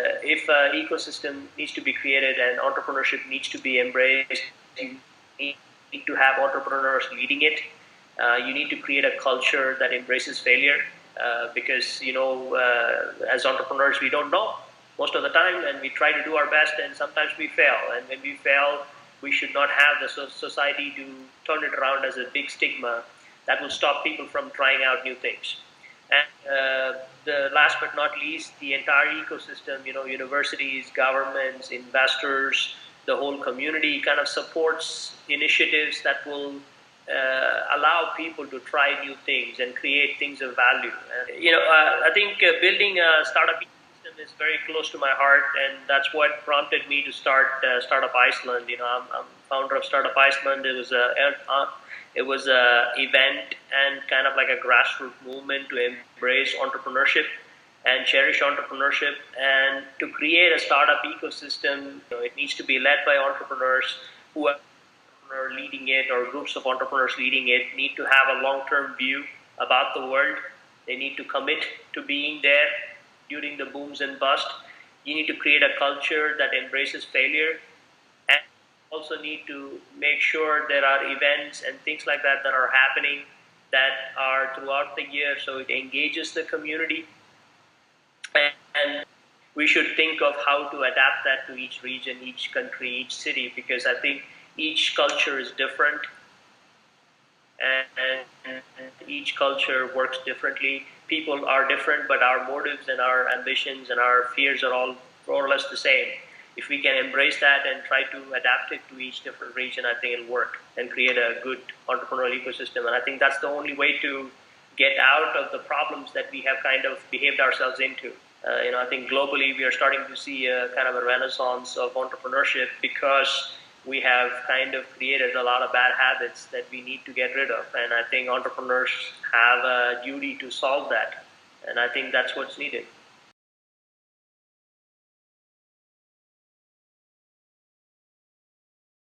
If an ecosystem needs to be created and entrepreneurship needs to be embraced, you need to have entrepreneurs leading it. You need to create a culture that embraces failure because, as entrepreneurs, we don't know most of the time, and we try to do our best, and sometimes we fail. And when we fail, we should not have the society to turn it around as a big stigma that will stop people from trying out new things. And the last but not least, the entire ecosystem, universities, governments, investors, the whole community kind of supports initiatives that will allow people to try new things and create things of value. I think building a startup ecosystem is very close to my heart, and that's what prompted me to start Startup Iceland. I'm founder of Startup Iceland. It was a event and kind of like a grassroots movement to embrace entrepreneurship and cherish entrepreneurship, and to create a startup ecosystem. It needs to be led by entrepreneurs who are leading it, or groups of entrepreneurs leading it, need to have a long-term view about the world. They need to commit to being there during the booms and busts. You need to create a culture that embraces failure, and also need to make sure there are events and things like that that are happening that are throughout the year, so it engages the community. And we should think of how to adapt that to each region, each country, each city, because I think each culture is different, and each culture works differently. People are different, but our motives and our ambitions and our fears are all more or less the same. If we can embrace that and try to adapt it to each different region, I think it'll work and create a good entrepreneurial ecosystem. And I think that's the only way to get out of the problems that we have kind of behaved ourselves into. I think globally we are starting to see a kind of a renaissance of entrepreneurship because we have kind of created a lot of bad habits that we need to get rid of. And I think entrepreneurs have a duty to solve that. And I think that's what's needed.